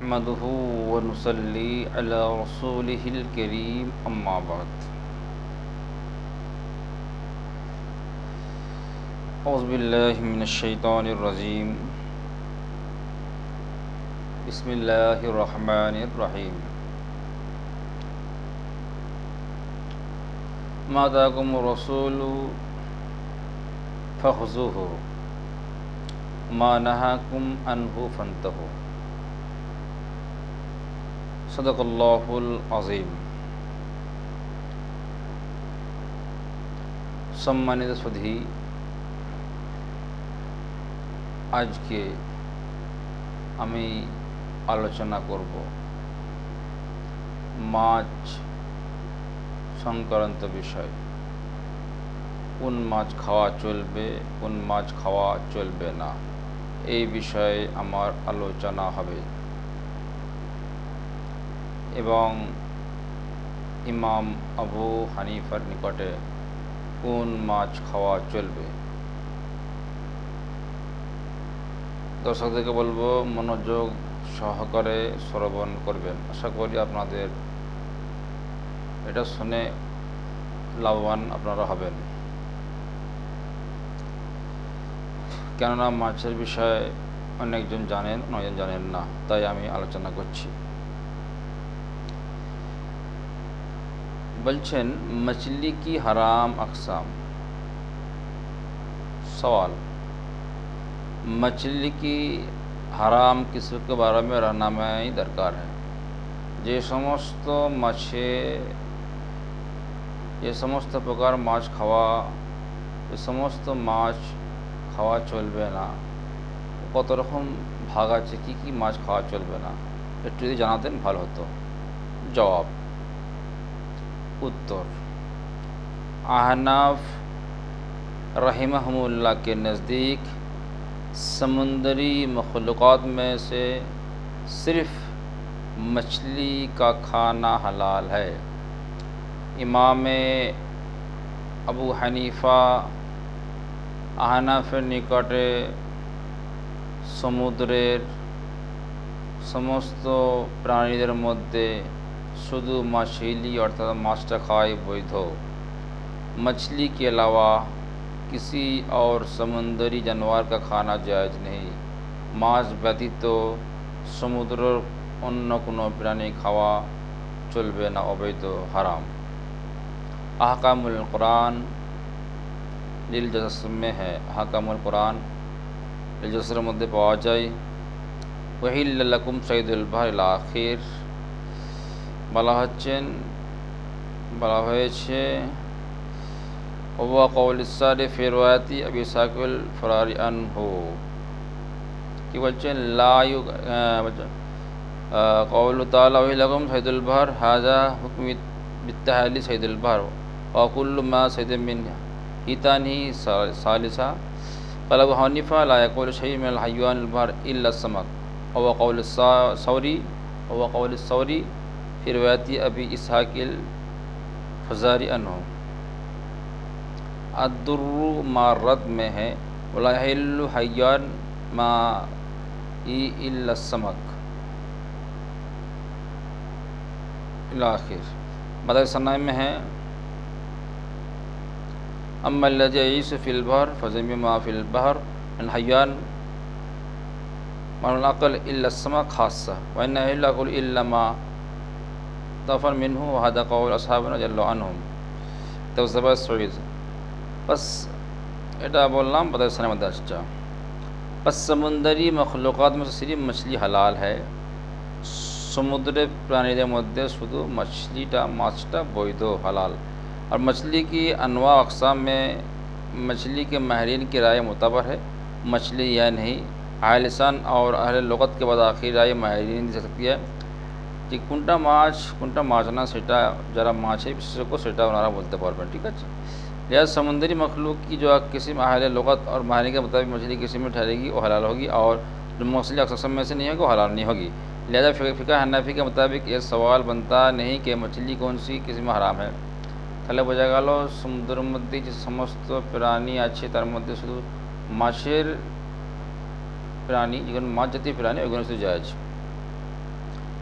नहमदुहु व नुसल्ली अला रसूलिहिल करीम अम्मा बाद। औज़ु बिल्लाहि मिनश शैतानिर रजीम। बिस्मिल्लाहिर रहमानिर रहीम। मा आताकुमुर रसूलु फख़ुज़ूहु मा नहाकुम अन्हु फंतहु। सदक़ल्लाहुल अज़ीम। सम्मानित सुधी, আজকে আমি আলোচনা করব মাছ সংক্রান্ত বিষয়। কোন মাছ খাওয়া চলবে, কোন মাছ খাওয়া চলবে না, এই বিষয়ে আমার আলোচনা হবে এবং ইমাম আবু হানিফার নিকটে কোন মাছ খাওয়া চলবে। দর্শকদেরকে বলবো মনোযোগ সহকারে শ্রবণ করবেন। আশা করি আপনাদের এটা শুনে লাভবান আপনারা হবেন, কেননা মাছের বিষয়ে অনেকজন জানেন, অনেকজন জানেন না, তাই আমি আলোচনা করছি। বলছেন मछली की हराम अक़साम। सवाल, मछली की হারাম किस्म के बारे में रहनाমাই দরকার है। যে সমস্ত মাছে, যে সমস্ত প্রকার মাছ খাওয়া, যে সমস্ত মাছ খাওয়া চলবে না, কত রকম ভাগ আছে, কি কি মাছ খাওয়া চলবে না, একটু যদি জানাতেন ভালো হতো। জবাব, उत्तर, अहनाफ रहमहुमुल्लाह के नज़दीक समुंदरी मखलूक़ात में से सिर्फ़ मछली का खाना हलाल है। इमाम अबू हनीफ़ा अहनाफের নিকটে সমুদ্রের সমস্ত প্রাণীদের মধ্যে शुद्ध मछली अर्थात माछटा खाई वैध। मछली के अलावा किसी और समुद्री जानवर का खाना जायज़ नहीं। माछ व्यतीत समुद्र अन्य कोनो प्राणी खावा चलबे ना, अवैध, हराम। अहकामुल कुरान लिल जस्म में है। अहकामुल कुरान लिल जस्म मध्य पावा जाए। वहिल्ल लकुम सैदुल बहर इला आखिर। বলা হয়েছে ওয়া কওল ইসারি ফি রওয়ায়াতি আবি সাকিল ফরারি আনহু। কি বলছেন? লা ইউ কওলু তাআলা ওয়াহিলাকুম সাইদুল বাহর হাযা হুকমি বিত্তাহালি সাইদুল বাহর ওয়া কুল্লু মা সাইদ মিন হিতানি সালিসা। قال أبو حنيفة لا يقول شيء من الحيوان البحر إلا السمك وهو قول الثوري फिर रवायती अबी इसहाकिल फजारी अनहु। अद्दुर्रु मारद में है वला यहिल्लु हय्यान मा इल्ला समक इला आखिर। मदर सना में है अम्मा लज़ी यईसु फिल बहर फज़मी मा फिल बहर अन हय्यान मान अक़ल इल्ला समक खासा व इन यहिल्लु अक़ल इल्ला मा तफर मिनहु वहादा कौल असहाबना जल्लु अनहुम। तो ज़बर सईद बस এটা বললাম बदरसने में दर्जा। बस समुद्री मखलूक़ात में सिर्फ मछली हलाल है। समुद्रे प्राणीদের মধ্যে শুধু मछलीटा माछटा वैध हलाल। और मछली की अनवा अक़साम में मछली के माहिरीन की राय मुतबर है। मछली यह नहीं, अहले लिसान और अहले लुग़त के बाद आखिरी राय माहिरीन दे सकती है कि কোনটা মাছ না, সেটা যারা মাছের বিশেষজ্ঞ সেটা ওনারা বলতে পারবেন। ঠিক আছে। लिहाजा समुद्री मखलूक की जो किस्म अहले लुग़त और माहिरीन के मुताबिक मछली किस्म में ठहरेगी वो हलाल होगी, और जो मछली अक़साम में से नहीं होगी वो हलाल नहीं होगी। लिहाजा फ़िक़ह हनफ़ी के मुताबिक ये सवाल बनता नहीं कि मछली कौन सी किस्म हराम है। তাহলে বোঝা গেল সমুদ্রের মধ্যে যে সমস্ত প্রাণী আছে তার মধ্যে শুধু মাছের প্রাণী, যেগুলো মাছ জাতীয় প্রাণী, ওইগুলো শুধু জায়েজ।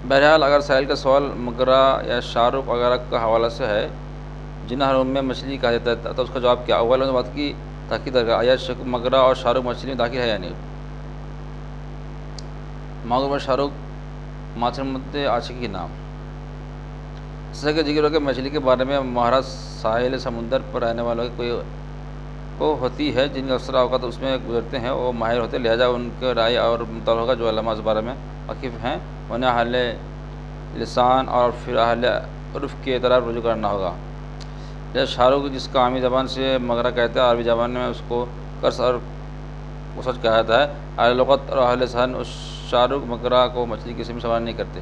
बहरहाल अगर साहिल का सवाल मगरा या शाहरुख वगैरह का हवाला से है जिन हरों में मछली कहा जाता है तो उसका जवाब क्या? अव्वल बात की ताकि दरगाह आया मगरा और शाहरुख मछली में दाखिल है या नहीं? मगर में शाहरुख माछर मध्य आशिक की नाम सके जिक्र के मछली के बारे में महाराज साहिल समुंदर पर रहने वालों की कोई को होती है जिनके अक्सर अवकात तो उसमें गुजरते हैं वो माहिर होते, लिहाजा उनके राय और मुताल होगा जो अल्लामा इस बारे में वाकिफ़ हैं उन्हें अहले लिसान और फिर अहले उर्फ़ की तरफ रुजू करना होगा। जैसे शाहरुख जिसका आमी ज़बान से मगरा कहते हैं, अरबी ज़बान में उसको कर्स और उसच कहा जाता है। अहले लुग़त और अहले सन उस शाहरुख मगरा को मछली किसी में सवाल नहीं करते।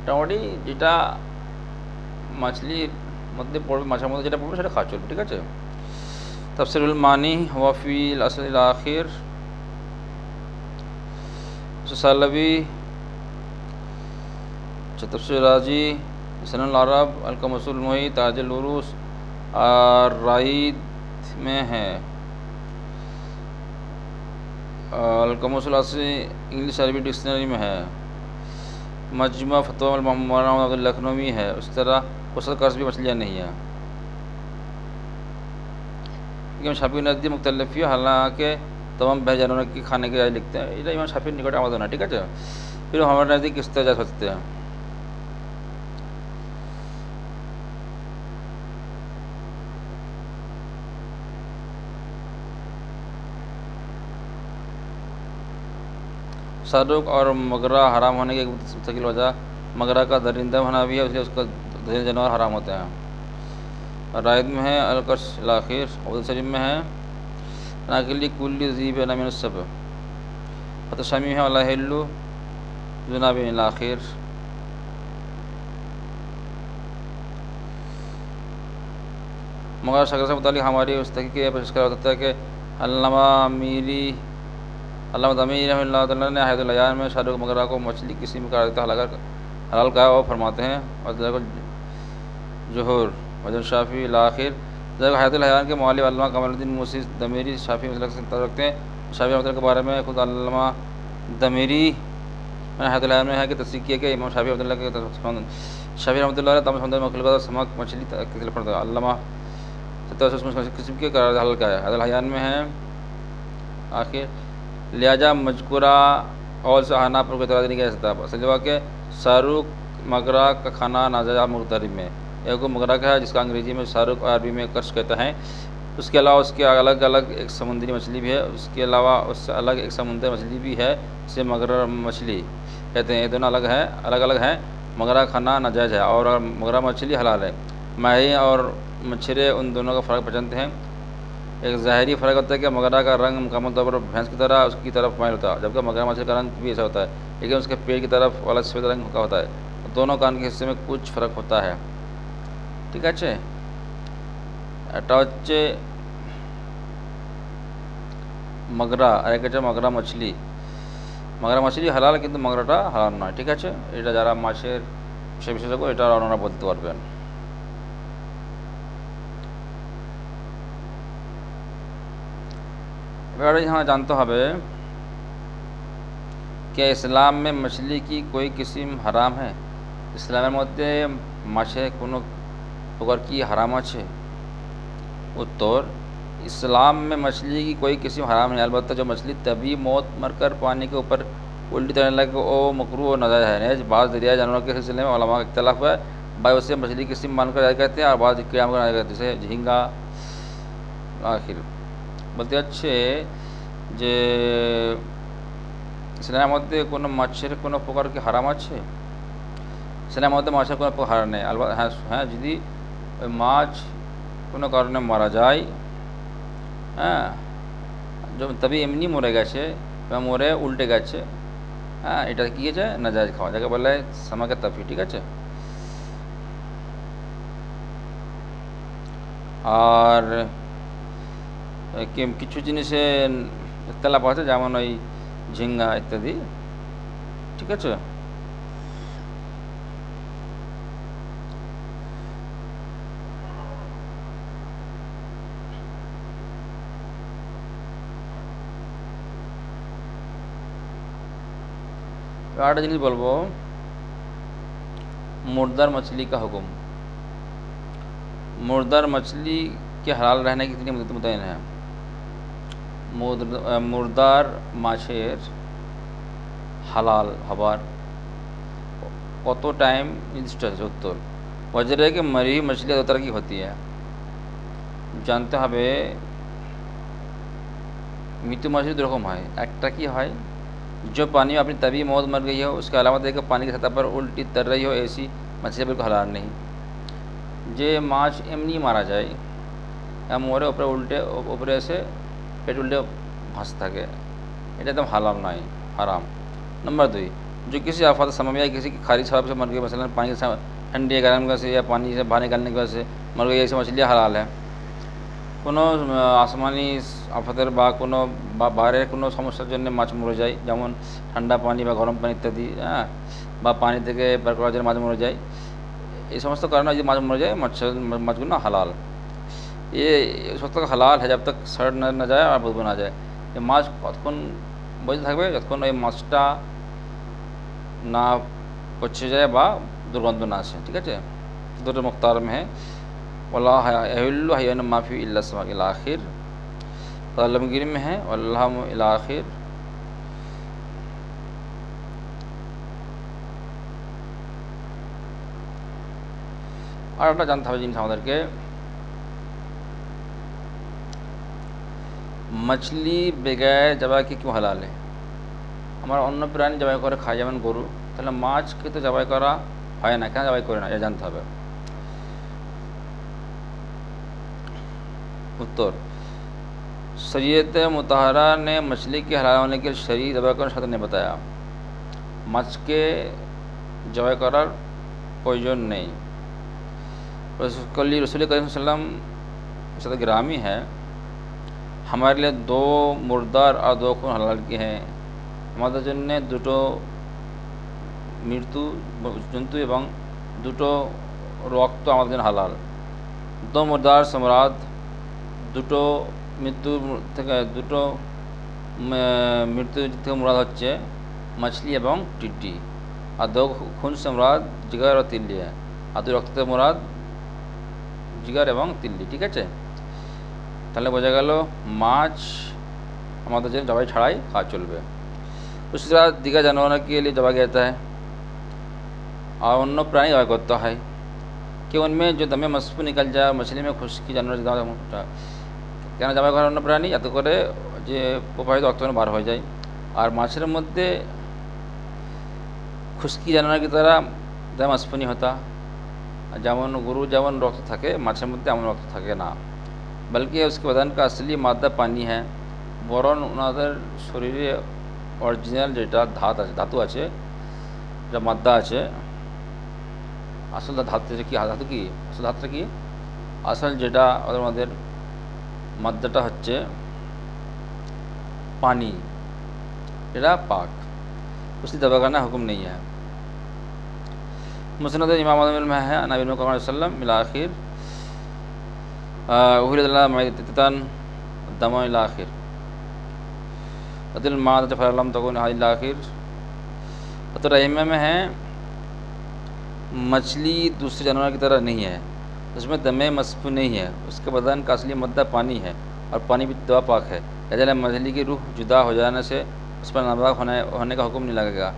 टमाटी जेटा मछली मध्य पड़े माछा मध्य जेटा पड़े सेटा खा चलবে, ठीक আছে। तफसीरुल मानी वफ़ील असल आखिर सलवी तफसीर राजी सनुल अरब अलकमसुल मुही ताजुल उरूस राइद में है। अलकमसुल असली इंग्लिश अरबी डिक्शनरी में है। मजमा फतवा मौलाना लखनवी है। उस तरह उस कर्ज भी मछलियाँ नहीं है। इमाम शाफी नज़दीक मुख्तलिफ़ है, हालांकि तमाम बह जानवर की खाने की राय लिखते हैं। ये इमाम शाफी निकट आमद होना, ठीक है। फिर हमारे नज़दीक किस तरह जा सकते हैं? शाहरुख और मगरा हराम होने की एक मुस्तकिल वजह मगरा का दरिंदा होना भी है, इसलिए उसका दरिंदा जानवर हराम होते हैं। रायद में है अलकश आखिर अब्दुल सलीम में है नाकिली कुल्ली ज़ीब नमिन सब फतशामी है अल्लाहिल्लु जुनाब आखिर। मगर शक्ल से मुतालिक हमारी उस तहक़ीक़ के पेश करा होता है कि अल्लामा दमीरी रहमतुल्लाह ने हयातुल अयान में शाहरुख मगरा को मछली किसी में करार देता हलाल कहा और फरमाते हैं। और जोहर वजन शाफ़ी आखिर जब हयातुल अयान के मौलिक अल्लामा कमरुद्दीन मूसी दमीरी शाफ़ी मसलक से रखते हैं। शाफ़ी मतलब के बारे में खुद अल्लामा दमीरी मैंने हयातुल अयान में है कि तस्दीक़ किया कि इमाम शाफ़ी रहमतुल्लाह के शाफ़ी रहमतुल्लाह तमाम समुद्र मखलूक़ात समक मछली अल्लामा किस्म के करार हल का है। हयातुल अयान में है आखिर लिहाजा मजकूरा और से आना पर कोई तराज़ नहीं किया सकता। सलवा के शाहरुख मगरा का खाना नाजायज़ मुख्तलिफ में एक मगरा का है जिसका अंग्रेज़ी में शाहरुख और अरबी में कर्श कहते हैं। उसके अलावा उसके अलग अलग एक समुद्री मछली भी है। उसके अलावा उससे अलग एक समुद्री मछली भी है जिसे मगरा मछली कहते हैं। ये दोनों अलग अलग हैं। मगरा खाना नाजायज़ है और मगरा मछली हलाल है। माही और मच्छरे उन दोनों का फ़र्क पहचानते हैं। एक ज़ाहरी फ़र्क होता है कि मगरा का रंग मुकम्मल तौर पर भैंस की तरह उसकी तरफ माइल होता है, जबकि मगरा मछली का रंग भी ऐसा होता है लेकिन उसके पेट की तरफ वाला सफ़ेद रंग का होता है। दोनों कान के हिस्से में कुछ फ़र्क होता है, ठीक है। এটা হচ্ছে मगरा আর একটা मगरा मछली হালাল কিন্তু মগরাটা হালাল নয়, ঠিক আছে। এটা যারা মাছের বিশেষজ্ঞ এটা ওনারা বলতে পারবেন। এবারে हमें जानते হবে क्या इस्लाम में मछली की कोई किस्म हराम है? इस्लामेर मध्य माछेर कोनो प्रकार की हराम আছে? उत्तर इस्लाम में मछली की कोई किस्म हराम नहीं, अलबत्ता जो मछली तभी मौत मरकर पानी के ऊपर उल्टी तैरने लगे वो मकरूह और नाजायज़ है। बाज़ दरियाई जानवरों के सिलसिले में उलमा का इख्तलाफ है। भाई उसे मछली किस्म मानकर जायज़ कहते हैं और बाद क़याम कर नाजायज़ कहते हैं, जैसे झींगा आखिर বলতে যাচ্ছে যে ইসলামের মধ্যে কোনো মাছের কোনো প্রকার কি হারাম আছে? ইসলামের মধ্যে মাছের কোনো প্রকার হারাম নেই। হ্যাঁ যদি ওই মাছ কোনো কারণে মারা যায়, হ্যাঁ তবে এমনি মরে গেছে বা মরে উল্টে গেছে, হ্যাঁ এটা কী আছে নাজায়েজ খাওয়া, যাকে বলে সামাকে তাফি, ঠিক আছে। আর কিছু জিনিসে ইখতিলাফ আছে যেমন ওই ঝিঙ্গা ইত্যাদি, ঠিক আছে। আরেকটা জিনিস বলবো मुर्दार मछली का हुक्म। मुर्दार मछली के हलाल रहने की कितनी मुतयन है। मुर्दार माछेर হালাল হবার কত টাইম নির্দিষ্ট আছে। উত্তর, वजह है कि मरी हुई मछलियाँ दो तरह की होती है। जानते হবে मृत्यु मछली दो रकम है। एक की है जो पानी में अपनी तभी मौत मर गई हो, उसके अलावा देखकर पानी की सतह पर उल्टी तर रही हो, ऐसी मछली बिल्कुल हलाल नहीं। जे माछ एमनी मारा जाए या मोरे ऊपर उल्टे ऊपरे से पेट उल्टे भास থাকে, এটা एकदम हलाल नहीं, हराम। नंबर 2, जो किसी आफत समय में या किसी की खारिज शराब से मर गई, मसलन पानी के ठंडी गर्म की वजह से या पानी से बाहर निकलने की वजह से मर गई, ऐसी मछलियाँ हलाल है। কোনো আসমানি আফতের বা কোনো বাইরের কোনো সমস্যার জন্য মাছ মরে যায়, যেমন ঠান্ডা পানি বা গরম পানি ইত্যাদি, হ্যাঁ, বা পানি থেকে বের করার জন্য মাছ মরে যায়, এই সমস্ত কারণে যদি মাছ মরে যায় মাছগুলো হালাল। ये सब तक हलाल है जब तक सड़ न जाए और बदबू ना जाए। ये माछ কতক্ষণ বৈধ থাকবে, যতক্ষণ ওই মাছটা না পচে যায় বা দুর্গন্ধ না আসে। ঠিক আছে, দুটো মুক্তার में है वल्लाह यहिल्लु हय्यन माफ़ी इल्ला समा इला आखिर, आलमगीर में है वल्लाह इला आखिर। আর একটা জানতে হবে জিনিস আমাদেরকে, मछली बेगार जबाई की क्यों हलाल है। हमारा अन्य प्राणी जबाई करे खाय, जेमन गरु, ताहले माछ के तो जबाई करा হয় না, কেন জবাই করে না, এটা জানতে হবে। उत्तर, शरीयत मुतहरा ने मछली के हलाल होने के शरीर जबाई करने शर्त ने बताया। माछ के जबाई करार प्रयोजन नहीं। रसूल करीम सल्लल्लाहु अलैहि वसल्लम से ग्रामी है, हमारे लिए 2 मुर्दार और 2 खून हलाल के हैं। हमारे जन्य दुटो मृत्यु जंतु एवं दुटो रक्त हमारे जन्य हलाल। 2 मुर्दार सम्राट दुटो मृत्यु दुटो मृत्यु থেকে मुराद হচ্ছে मछली एवं टिड्डी, और 2 खून से मुराद जिगर और तिल्ली है, और 2 रक्त থেকে मुराद जिगर एवं तिल्ली। ठीक है, তাহলে বোঝা গেল মাছ আমাদের জন্য জবাই ছাড়াই খাওয়া চলবে। उसी तरह दीगर जानवरों के लिए जबाई जाता है और अन्य प्राणी जबाई करता है कि उनमें जो दमे मस्फू निकल जाए, मछली में खुश्की जानवर কেন জবাই করে অন্য প্রাণী, যাতে করে যে প্রবাহিত রক্ত বার হয়ে যায়। আর মাছের মধ্যে খুশকি जानवर की तरह दम मस्फू नहीं होता, যেমন গরু যেমন রক্ত থাকে মাছের মধ্যে এমন রক্ত থাকে না, बल्कि उसके बदन का असली मादा पानी है। বরং ওনাদের শরীরে অরিজিনাল যেটা ধাতু আছে, যেটা মাদ্দা আছে, আসল ধাতু কি ধাতু কি আসল ধাতুটা কি, আসল যেটা ওদের মাদ্দাটা হচ্ছে पानी, एरा पाक, उसकी दवा करना हुक्म नहीं है। मुस्नद इमाम आज़म में है नबी मुहम्मद सल्लल्लाहु अलैहि वसल्लम इला आखिर उहिल्ला मैततन दम इला आखिर अदिल माद फलम तकुन इला आखिर। तो रहीम में है मछली दूसरे जानवर की तरह नहीं है, उसमें दमे मस्फू नहीं है, उसके बदन का असली मद्दा पानी है और पानी भी दवा पाक है। जैसे मछली की रूह जुदा हो जाने से उस पर नापाक होने का हुक्म नहीं लगेगा,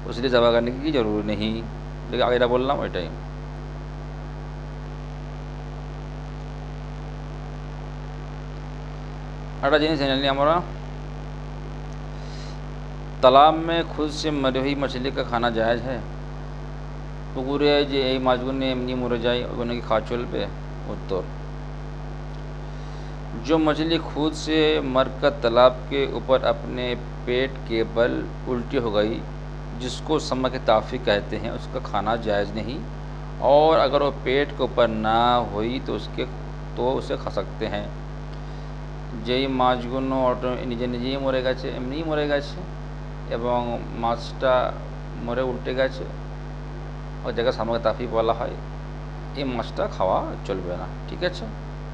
इसलिए जबा करने की जरूरत नहीं। लेकिन आगे बोल रहा हूँ वही टाइम। একটা জিনিস জেনে নিই আমরা, तालाब में खुद से मरी हुई मछली का खाना जायज़ है। পুকুরে যে এই মাছগুলো এমনি মরে যায় ওগুলো কি খাওয়া চলবে? उत्तर, जो मछली खुद से मरकर तालाब के ऊपर अपने पेट के बल उल्टी हो गई, जिसको समा के ताफ़ी कहते हैं, उसका खाना जायज़ नहीं। और अगर वो पेट के ऊपर ना हुई तो उसे खा सकते हैं। যেই মাছগুলো নিজে নিজেই মরে গেছে, এমনিই মরে গেছে এবং মাছটা মরে উল্টে গেছে, ওই জায়গায় সামনে তাফি বলা হয়, এই মাছটা খাওয়া চলবে না। ঠিক আছে,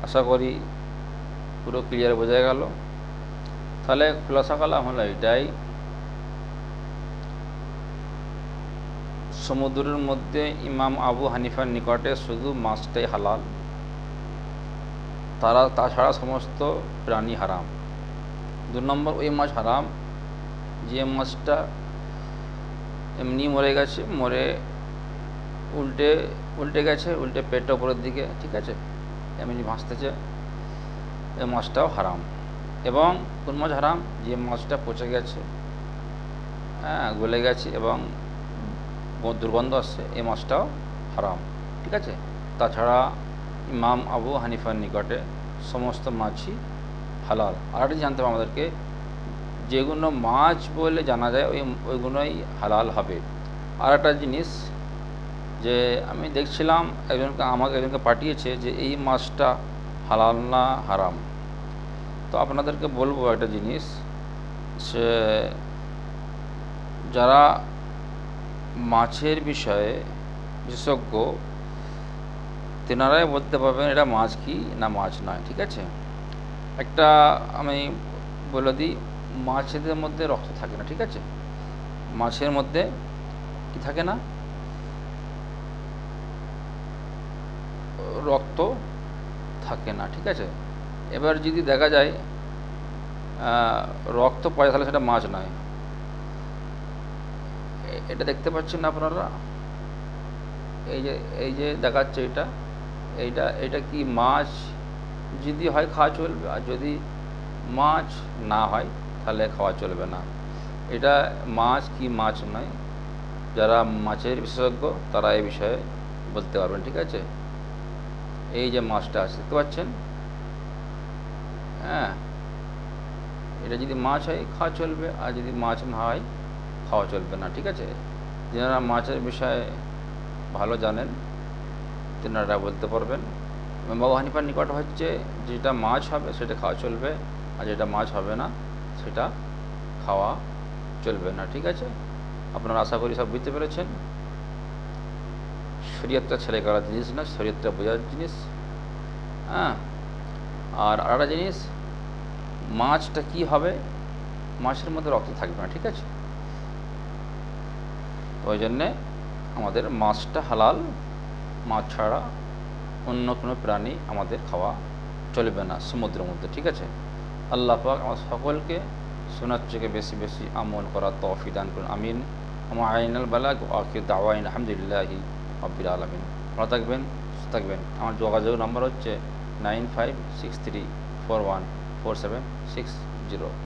আশা করি পুরো ক্লিয়ার বোঝা গেল। তাহলে খোলাসা কালাম হলো এটাই, সমুদ্রের মধ্যে ইমাম আবু হানিফার নিকটে শুধু মাছটাই হালাল, তাছাড়া সমস্ত প্রাণী হারাম। 2 নম্বর, ওই মাছ হারাম যে মাছটা এমনি মরে গেছে, মরে উল্টে গেছে, উল্টে পেটটা উপরের দিকে, ঠিক আছে, এমনি ভাসতেছে, এই মাছটাও হারাম। এবং কোন মাছ হারাম? যে মাছটা পচে গেছে, গলে গেছে এবং দুর্গন্ধ আসছে, এই মাছটাও হারাম, ঠিক আছে। তাছাড়া ইমাম আবু হানিফার নিকটে সমস্ত মাছই হালাল। আরেকটি জানতে হবে আমাদেরকে, যেগুলো মাছ বলে জানা যায় ওইগুলোই হালাল হবে। আর একটা জিনিস, যে আমি দেখছিলাম একজনকে পাঠিয়েছে যে এই মাছটা হালাল না হারাম। তো আপনাদেরকে বলবো একটা জিনিস, সে যারা মাছের বিষয়ে বিশেষজ্ঞ, তেনারাই বলতে পারবেন এটা মাছ কি না মাছ নয়, ঠিক আছে। একটা আমি বলে দিই, মাছেদের মধ্যে রক্ত থাকে না, ঠিক আছে। মাছের মধ্যে কি থাকে না? রক্ত থাকে না, ঠিক আছে। এবার যদি দেখা যায় রক্ত পড়ে, তাহলে সেটা মাছ নয়। এটা দেখতে পাচ্ছেন না আপনারা? এই যে দেখাচ্ছে এইটা কি মাছ? যদি হয় খাওয়া চলবে, আর যদি মাছ না হয় তাহলে খাওয়া চলবে না। এটা মাছ কি মাছ নয়, যারা মাছের বিশেষজ্ঞ তারা এই বিষয়ে বলতে পারবেন, ঠিক আছে। এই যে মাছটা আছে দেখতে পাচ্ছেন, এটা যদি মাছ হয় খাওয়া চলবে, আর যদি মাছ না হয় খাওয়া চলবে না, ঠিক আছে। যারা মাছের বিষয়ে ভালো জানেন তেনারা বলতে পারবেন। আবু হানিফার নিকট হচ্ছে যেটা মাছ হবে সেটা খাওয়া চলবে, আর যেটা মাছ হবে না সেটা খাওয়া চলবে না, ঠিক আছে। আপনারা আশা করি সব বুঝতে পেরেছেন। শরীয়তটা ছেলে করার জিনিস না, শরীয়তটা বোঝার জিনিস। আর আরেকটা জিনিস, মাছটা কি হবে? মাছের মধ্যে রক্ত থাকবে না, ঠিক আছে। ওই জন্যে আমাদের মাছটা হালাল, মাছ ছাড়া অন্য কোনো প্রাণী আমাদের খাওয়া চলবে না সমুদ্রের মধ্যে, ঠিক আছে। আল্লাহ পাক আমার সকলকে শোনার থেকে বেশি বেশি আমল করার তৌফিক দান করুন, আমিন। আমার আইনাল বালাগ আখির দাওয়াইন আলহামদুলিল্লাহি রাব্বিল আলামিন। ভালো থাকবেন, সুস্থ থাকবেন। আমার যোগাযোগ নম্বর হচ্ছে 9563414760।